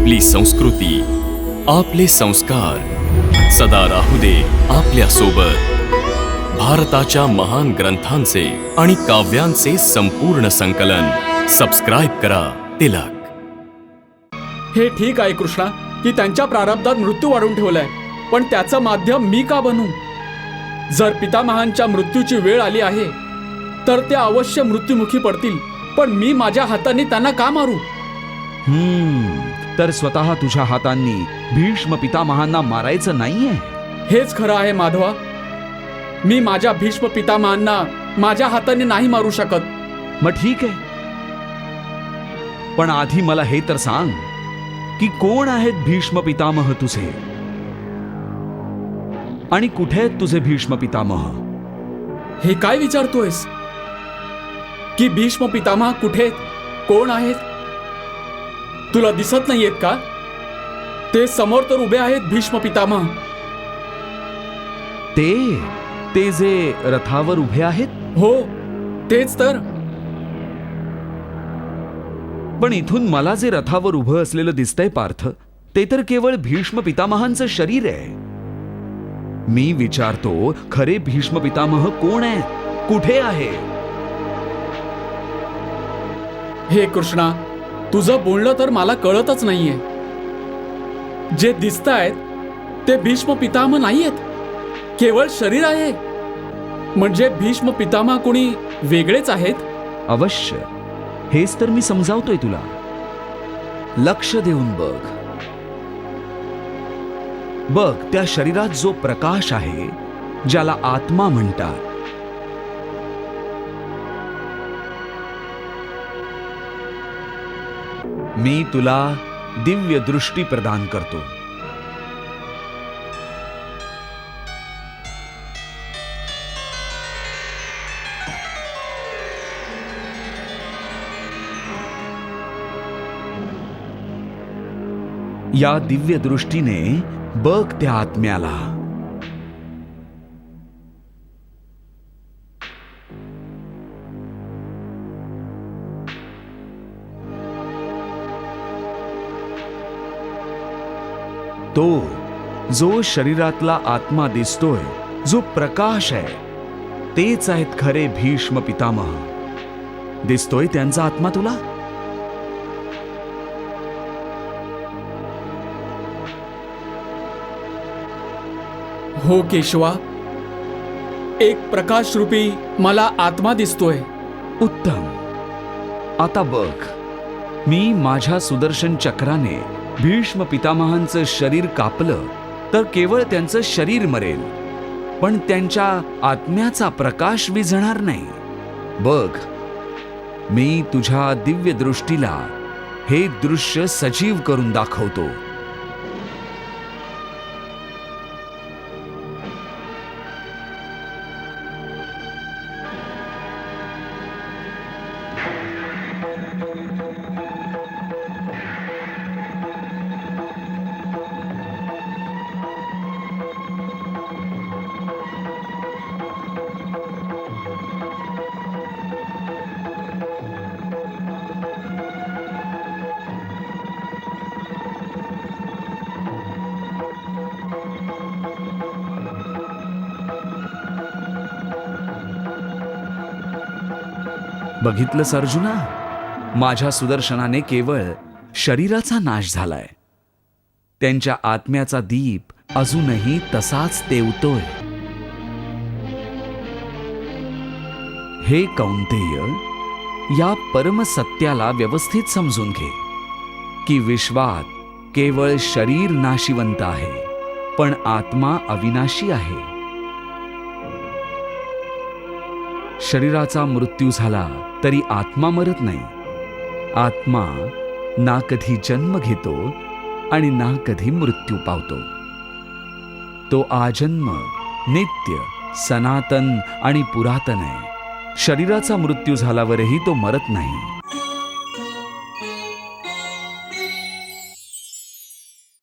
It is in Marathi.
आपली संस्कृती, आपले संस्कार सदा राहू दे आपल्या सोबत. भारताच्या महान ग्रंथांचे आणि काव्यांचे संपूर्ण संकलन. सबस्क्राईब करा तिलक. हे ठीक आहे कृष्णा की त्यांच्या प्रारब्धात मृत्यू वाढून ठेवलाय, पण त्याचं माध्यम मी का बनू? जर पितामहांच्या मृत्यूची वेळ आली आहे तर ते अवश्य मृत्युमुखी पडतील, पण मी माझ्या हाताने त्यांना का मारू? तर स्वतः तुझ्या हातांनी भीष्म पितामहांना मारायचं नाहीये. हेच खरं आहे माधवा. मी माझ्या भीष्म पितामहांना माझ्या हाताने नाही मारू शकत. मग ठीक आहे, पण आधी मला हे तर सांग की कोण आहेत भीष्म पितामह तुझे, आणि कुठे आहेत तुझे भीष्म पितामह? हे काय विचारतोयस की भीष्म पितामह कुठे, कोण आहेत? तुला दिसत नाहीयेत का? ते समोर तर उभे आहेत भीष्म पितामह. ते जे रथावर उभे आहेत? हो, तेच तर. पण इथून मला जे रथावर उभं असलेलं दिसतंय पार्थ, ते तर केवळ भीष्म पितामहांचं शरीर आहे. मी विचारतो, खरे भीष्म पितामह कोण आहेत, कुठे आहे? हे कृष्णा, तुझं बोलणं तर मला कळतच नाहीये. जे दिसतायत ते भीष्म पितामह नाहीयेत, केवळ शरीर आहे. म्हणजे भीष्म पितामह कोणी वेगळेच आहेत? अवश्य, हेच तर मी समजावतोय तुला. लक्ष देऊन बघ. बघ, त्या शरीरात जो प्रकाश आहे, ज्याला आत्मा म्हणतात, मी तुला दिव्य दृष्टी प्रदान करतो. या दिव्य दृष्टीने बघ त्या आत्म्याला. तो जो शरीरातला आत्मा दिसतोय, जो प्रकाश आहे, तेच आहेत खरे भीष्म पितामह. दिसतोय त्यांचा आत्मा तुला? हो केशवा, एक प्रकाश रूपी मला आत्मा दिसतोय. उत्तम. आता बघ, मी माझ्या सुदर्शन चक्राने भीष्म पितामहांचं शरीर कापलं तर केवळ त्यांचं शरीर मरेल, पण त्यांच्या आत्म्याचा प्रकाश विझणार नाही. बघ, मी तुझ्या दिव्य दृष्टीला हे दृश्य सजीव करून दाखवतो. बघितलंस अर्जुना, माझ्या सुदर्शनाने केवळ शरीराचा नाश झालाय, त्यांच्या आत्म्याचा दीप अजूनही तसाच तेवतोय. हे कौंतेय, या परमसत्याला व्यवस्थित समजून घे की विश्वात केवळ शरीर नाशिवंत आहे, पण आत्मा अविनाशी आहे. शरीराचा मृत्यू झाला तरी आत्मा मरत नाही. आत्मा ना कधी जन्म घेतो आणि ना कधी मृत्यू पावतो. तो आजन्म, नित्य, सनातन आणि पुरातन आहे. शरीराचा मृत्यू झाल्यावरही तो मरत नाही.